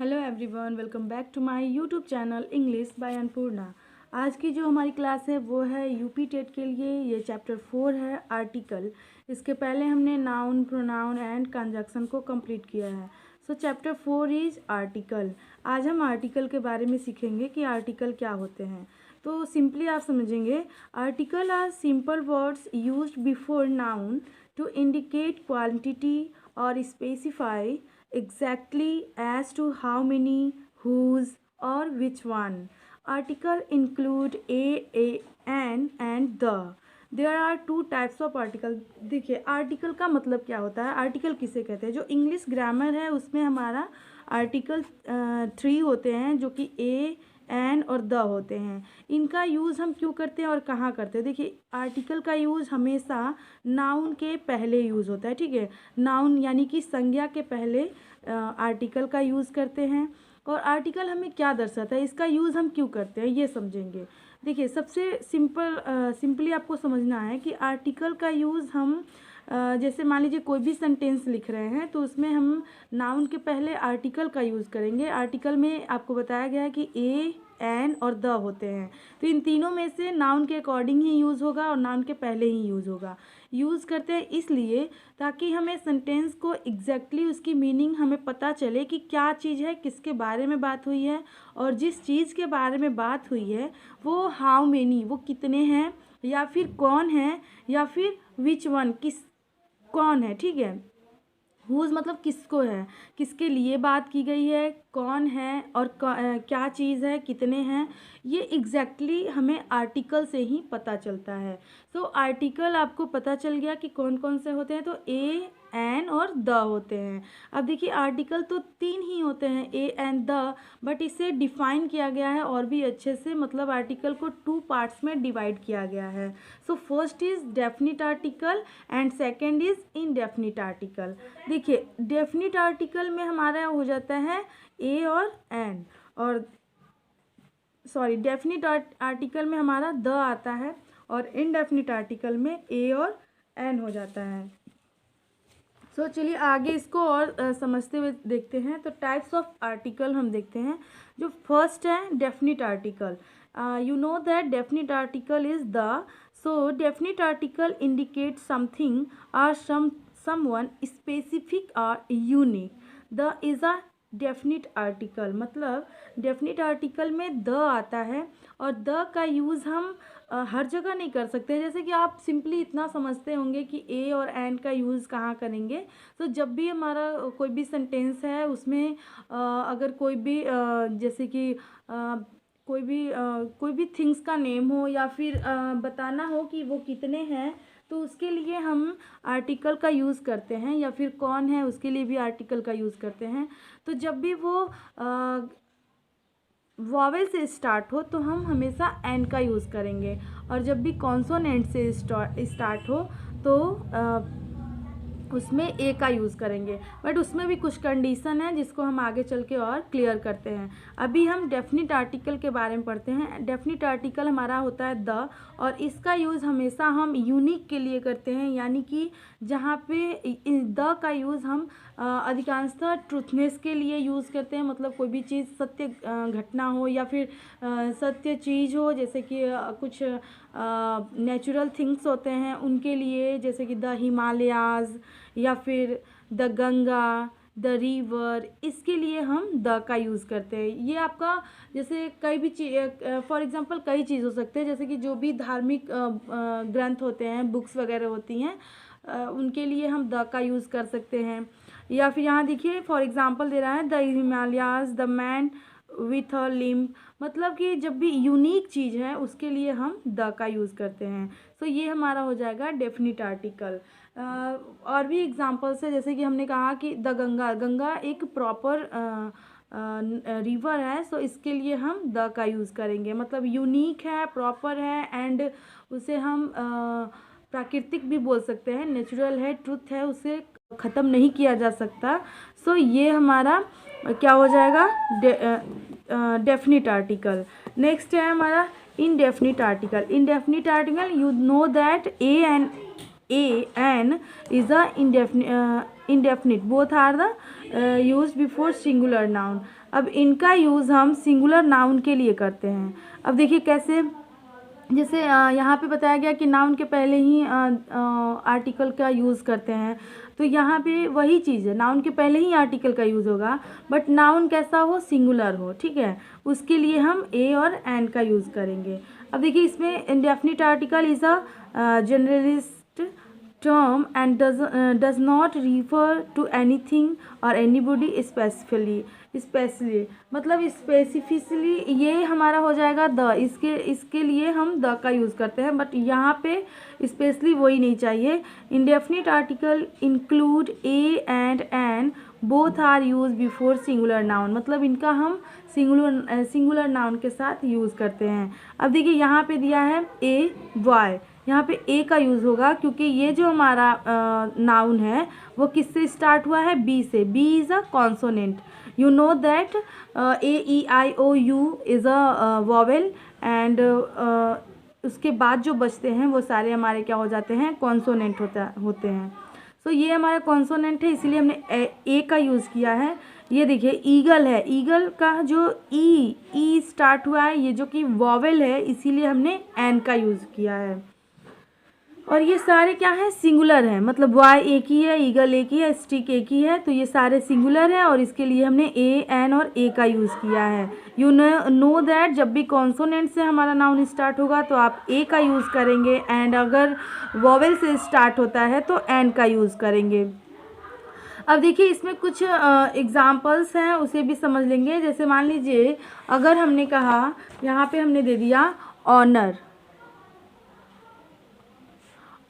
Hello everyone, welcome back to my YouTube channel English by Annapurna. आज की जो हमारी क्लास है वो है यूपी टेट के लिए। ये चैप्टर 4 है आर्टिकल। इसके पहले हमने नाउन, प्रोनाउन एंड कंजक्शन को कंप्लीट किया है। सो चैप्टर 4 इज आर्टिकल। आज हम आर्टिकल के बारे में सीखेंगे कि आर्टिकल क्या होते हैं। तो सिंपली आप समझेंगे, article are simple words used before noun to indicate quantity और specify exactly as to how many, whose or which one. Article include an and the. There are two types of article. देखिए article का मतलब क्या होता है, article किसे कहते हैं। जो इंग्लिश ग्रामर है उसमें हमारा आर्टिकल 3 होते हैं जो कि ए, एन और द होते हैं। इनका यूज़ हम क्यों करते हैं और कहाँ करते हैं। देखिए आर्टिकल का यूज़ हमेशा नाउन के पहले यूज़ होता है, ठीक है। नाउन यानी कि संज्ञा के पहले आर्टिकल का यूज़ करते हैं। और आर्टिकल हमें क्या दर्शाता है, इसका यूज़ हम क्यों करते हैं, ये समझेंगे। देखिए सबसे सिंपली आपको समझना है कि आर्टिकल का यूज़ हम जैसे मान लीजिए कोई भी सेंटेंस लिख रहे हैं तो उसमें हम नाउन के पहले आर्टिकल का यूज़ करेंगे। आर्टिकल में आपको बताया गया है कि ए, एन और द होते हैं, तो इन तीनों में से नाउन के अकॉर्डिंग ही यूज़ होगा और नाउन के पहले ही यूज़ होगा। यूज़ करते हैं इसलिए ताकि हमें सेंटेंस को एग्जैक्टली उसकी मीनिंग हमें पता चले कि क्या चीज़ है, किसके बारे में बात हुई है, और जिस चीज़ के बारे में बात हुई है वो हाउ मेनी, वो कितने हैं, या फिर कौन है, या फिर विच वन, कौन है, ठीक है। हुज मतलब किसको है, किसके लिए बात की गई है, कौन है और क्या चीज़ है, कितने हैं, ये एग्जैक्टली हमें आर्टिकल से ही पता चलता है। सो आर्टिकल आपको पता चल गया कि कौन कौन से होते हैं, तो ए, एन और द होते हैं। अब देखिए आर्टिकल तो 3 ही होते हैं, ए, एन, द, बट इसे डिफाइन किया गया है और भी अच्छे से, मतलब आर्टिकल को 2 पार्ट्स में डिवाइड किया गया है। So first is definite article and second is indefinite article. देखिए डेफिनिट आर्टिकल में हमारा हो जाता है ए और एन, और सॉरी डेफिनिट आर्टिकल में हमारा द आता है और इनडेफिनिट आर्टिकल में ए और एन हो जाता है। सो चलिए आगे इसको और समझते हुए देखते हैं। तो टाइप्स ऑफ आर्टिकल हम देखते हैं। जो फर्स्ट है definite article. You know that definite article is the. So definite article indicate something और someone specific or unique. The is a definite article. मतलब डेफिनिट आर्टिकल में द आता है और द का यूज़ हम हर जगह नहीं कर सकते। जैसे कि आप सिंपली इतना समझते होंगे कि ए और एन का यूज़ कहाँ करेंगे। तो जब भी हमारा कोई भी सेंटेंस है उसमें अगर कोई भी जैसे कि कोई भी थिंग्स का नेम हो या फिर बताना हो कि वो कितने हैं, तो उसके लिए हम आर्टिकल का यूज़ करते हैं, या फिर कौन है उसके लिए भी आर्टिकल का यूज़ करते हैं। तो जब भी वो वॉवेल से स्टार्ट हो तो हम हमेशा एन का यूज़ करेंगे, और जब भी कॉन्सोनेंट से स्टार्ट हो तो उसमें ए का यूज़ करेंगे। बट उसमें भी कुछ कंडीशन है जिसको हम आगे चल के और क्लियर करते हैं। अभी हम डेफिनिट आर्टिकल के बारे में पढ़ते हैं। डेफिनिट आर्टिकल हमारा होता है द, और इसका यूज़ हमेशा हम यूनिक के लिए करते हैं, यानी कि जहाँ पे द का यूज़ हम अधिकांशतः ट्रूथनेस के लिए यूज़ करते हैं। मतलब कोई भी चीज़ सत्य घटना हो या फिर सत्य चीज़ हो, जैसे कि कुछ नेचुरल थिंग्स होते हैं उनके लिए, जैसे कि द हिमालयाज़ या फिर द गंगा, द रिवर, इसके लिए हम द का यूज़ करते हैं। ये आपका जैसे कई भी चीज़, फॉर एग्जांपल कई चीज़ हो सकते हैं, जैसे कि जो भी धार्मिक ग्रंथ होते हैं, बुक्स वगैरह होती हैं, उनके लिए हम द का यूज़ कर सकते हैं। या फिर यहाँ देखिए फॉर एग्जांपल दे रहा है the Himalayas, the man with a limb. मतलब कि जब भी यूनिक चीज़ है उसके लिए हम द का यूज़ करते हैं। सो ये हमारा हो जाएगा डेफिनिट आर्टिकल। और भी एग्जांपल्स है, जैसे कि हमने कहा कि द गंगा, गंगा एक प्रॉपर रिवर है, सो इसके लिए हम द का यूज़ करेंगे। मतलब यूनिक है, प्रॉपर है, एंड उसे हम प्राकृतिक भी बोल सकते हैं, नेचुरल है, ट्रुथ है, उसे ख़त्म नहीं किया जा सकता। सो ये हमारा क्या हो जाएगा, डेफिनिट आर्टिकल। नेक्स्ट है हमारा indefinite article. Indefinite article, you know that a an is a indefinite, both are the used before singular noun. अब इनका यूज़ हम सिंगुलर नाउन के लिए करते हैं। अब देखिए कैसे, जैसे यहाँ पे बताया गया कि नाउन के पहले ही आर्टिकल का यूज़ करते हैं, तो यहाँ पे वही चीज़ है, नाउन के पहले ही आर्टिकल का यूज़ होगा, बट नाउन कैसा हो, सिंगुलर हो, ठीक है। उसके लिए हम ए और एन का यूज़ करेंगे। अब देखिए इसमें indefinite article is a generalist term and does not refer to anything or anybody specially मतलब स्पेसिफिकली ये हमारा हो जाएगा द, इसके लिए हम द का यूज़ करते हैं, बट यहाँ पे स्पेशली वही नहीं चाहिए। Indefinite article include a and an both are use before singular noun, मतलब इनका हम सिंगुलर नाउन के साथ यूज़ करते हैं। अब देखिए यहाँ पे दिया है ए वाई, यहाँ पे ए का यूज़ होगा क्योंकि ये जो हमारा नाउन है वो किससे स्टार्ट हुआ है, बी से। B is a consonant, you know that A E I O U is a vowel and उसके बाद जो बचते हैं वो सारे हमारे क्या हो जाते हैं, कॉन्सोनेंट होते हैं। सो ये हमारा कॉन्सोनेंट है, इसीलिए हमने ए का यूज़ किया है। ये देखिए ईगल है, ईगल का जो ई स्टार्ट हुआ है, ये जो कि वॉवेल है, इसीलिए हमने एन का यूज़ किया है। और ये सारे क्या हैं, सिंगुलर हैं, मतलब वाई एक ही है, ईगल एक ही है, स्टिक एक ही है, तो ये सारे सिंगुलर हैं और इसके लिए हमने ए एन और ए का यूज़ किया है। यू नो दैट जब भी कॉन्सोनेंट से हमारा नाउन स्टार्ट होगा तो आप ए का यूज़ करेंगे, एंड अगर वॉवेल से स्टार्ट होता है तो एन का यूज़ करेंगे। अब देखिए इसमें कुछ एग्जाम्पल्स हैं, उसे भी समझ लेंगे। जैसे मान लीजिए अगर हमने कहा, यहाँ पे हमने दे दिया ऑनर,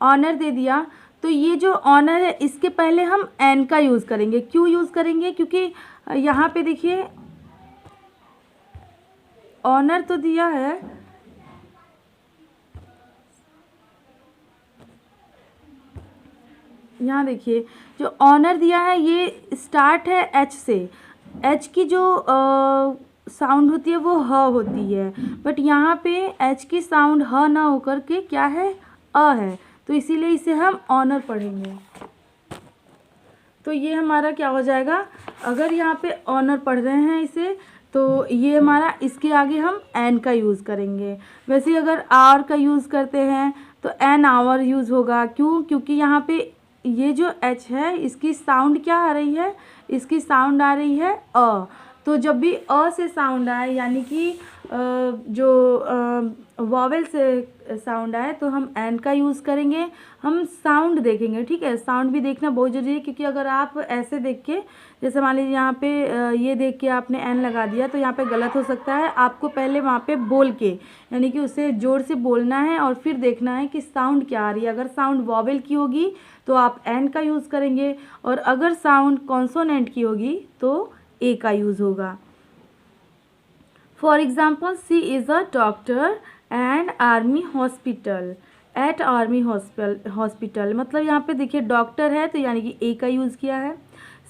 ऑनर दे दिया, तो ये जो ऑनर है इसके पहले हम एन का यूज़ करेंगे। क्यों यूज़ करेंगे, क्योंकि यहाँ पे देखिए ऑनर तो दिया है, यहाँ देखिए जो ऑनर दिया है ये स्टार्ट है एच से, एच की जो साउंड होती है वो ह होती है, बट यहाँ पे एच की साउंड ह ना होकर के क्या है, अ है, तो इसीलिए इसे हम ऑनर पढ़ेंगे। तो ये हमारा क्या हो जाएगा, अगर यहाँ पे ऑनर पढ़ रहे हैं इसे, तो ये हमारा इसके आगे हम एन का यूज़ करेंगे। वैसे अगर आर का यूज़ करते हैं तो एन आवर यूज़ होगा। क्यों, क्योंकि यहाँ पे ये जो एच है इसकी साउंड क्या आ रही है, इसकी साउंड आ रही है अ, तो जब भी अ से साउंड आए, यानी कि जो वॉवेल से साउंड आए, तो हम एन का यूज़ करेंगे। हम साउंड देखेंगे, ठीक है, साउंड भी देखना बहुत ज़रूरी है, क्योंकि अगर आप ऐसे देख के, जैसे मान लीजिए यहाँ पे ये देख के आपने एन लगा दिया, तो यहाँ पे गलत हो सकता है। आपको पहले वहाँ पे बोल के, यानी कि उसे ज़ोर से बोलना है और फिर देखना है कि साउंड क्या आ रही है। अगर साउंड वॉवेल की होगी तो आप एन का यूज़ करेंगे, और अगर साउंड कॉन्सोनेंट की होगी तो ए का यूज़ होगा। For example, she is a doctor and army hospital, at army hospital, मतलब यहाँ पे देखिए डॉक्टर है तो यानी कि ए का यूज़ किया है।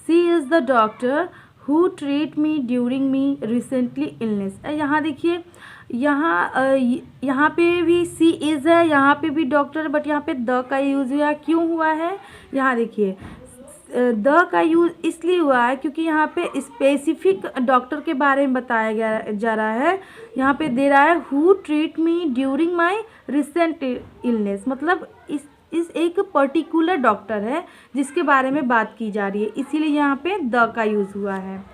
She is the doctor who treat me during me recently illness, यहाँ देखिए यहाँ पे भी सी इज़ है, यहाँ पे भी डॉक्टर, बट यहाँ पे द का यूज़ हुआ। क्यों हुआ है, यहाँ देखिए द का यूज़ इसलिए हुआ है क्योंकि यहाँ पे स्पेसिफिक डॉक्टर के बारे में बताया जा रहा है। यहाँ पे दे रहा है who treat me during my recent illness, मतलब इस एक पर्टिकुलर डॉक्टर है जिसके बारे में बात की जा रही है, इसीलिए यहाँ पे द का यूज़ हुआ है।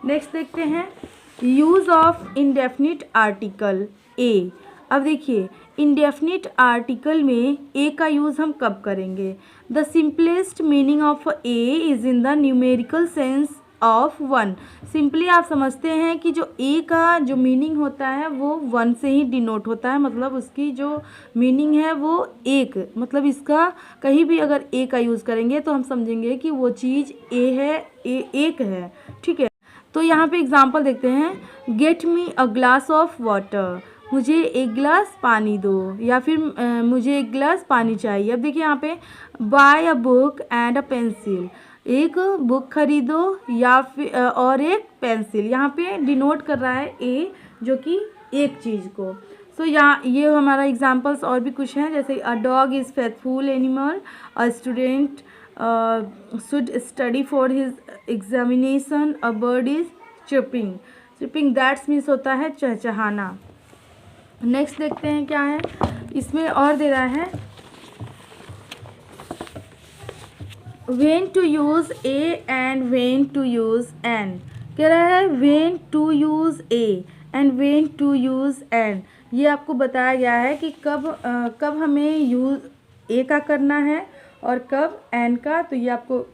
नेक्स्ट देखते हैं, use of indefinite article a. अब देखिए इंडेफिनिट आर्टिकल में ए का यूज़ हम कब करेंगे। The simplest meaning of A is in the numerical sense of one. Simply आप समझते हैं कि जो ए का जो मीनिंग होता है वो वन से ही डिनोट होता है, मतलब उसकी जो मीनिंग है वो एक, मतलब इसका कहीं भी अगर ए का यूज़ करेंगे तो हम समझेंगे कि वो चीज़ ए है, एक है, ठीक है। तो यहाँ पे एग्जांपल देखते हैं, get me a glass of water, मुझे एक गिलास पानी दो, या फिर मुझे एक गिलास पानी चाहिए। अब देखिए यहाँ पे buy a book and a pencil, एक बुक खरीदो या फिर और एक पेंसिल, यहाँ पे डिनोट कर रहा है ए, जो कि एक चीज़ को। सो यहाँ ये हमारा एग्जांपल्स और भी कुछ हैं, जैसे a dog is faithful animal, a student should study for his examination, a bird is chirping। Chipping that's means होता है चहचहाना। नेक्स्ट देखते हैं क्या है इसमें और दे रहा है, when to use a and when to use an। कह रहा है when to use a and when to use an। ये आपको बताया गया है कि कब हमें यूज़ ए का करना है और कब एन का। तो ये आपको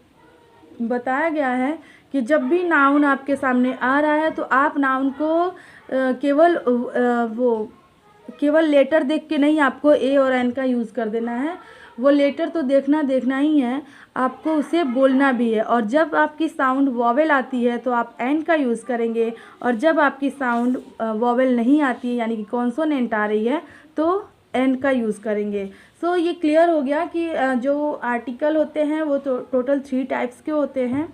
बताया गया है कि जब भी नाउन आपके सामने आ रहा है तो आप नाउन को केवल लेटर देख के नहीं आपको ए और एन का यूज़ कर देना है। वो लेटर तो देखना ही है, आपको उसे बोलना भी है। और जब आपकी साउंड वॉवेल आती है तो आप एन का यूज़ करेंगे, और जब आपकी साउंड वॉवेल नहीं आती है यानी कि कॉन्सोनेंट आ रही है तो एन का यूज़ करेंगे। सो ये क्लियर हो गया कि जो आर्टिकल होते हैं वो तो टोटल 3 टाइप्स के होते हैं।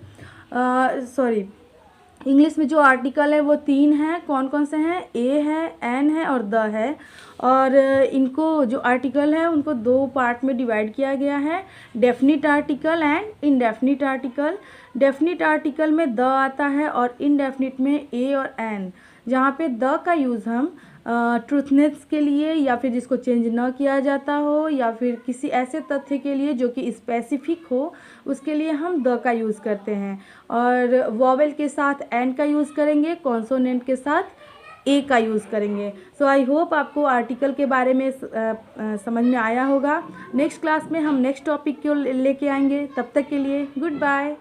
इंग्लिश में जो आर्टिकल है वो 3 हैं। कौन कौन से हैं? ए है, एन है और द है। और इनको जो आर्टिकल है उनको 2 पार्ट में डिवाइड किया गया है, definite article and indefinite article. Definite article में द आता है और इनडेफिनिट में ए और एन। जहाँ पे द का यूज़ हम ट्रूथनेस के लिए या फिर जिसको चेंज न किया जाता हो या फिर किसी ऐसे तथ्य के लिए जो कि स्पेसिफिक हो उसके लिए हम द का यूज़ करते हैं। और वॉवेल के साथ एन का यूज़ करेंगे, कॉन्सोनेंट के साथ ए का यूज़ करेंगे। सो आई होप आपको आर्टिकल के बारे में समझ में आया होगा। नेक्स्ट क्लास में हम नेक्स्ट टॉपिक को लेके आएंगे। तब तक के लिए गुड बाय।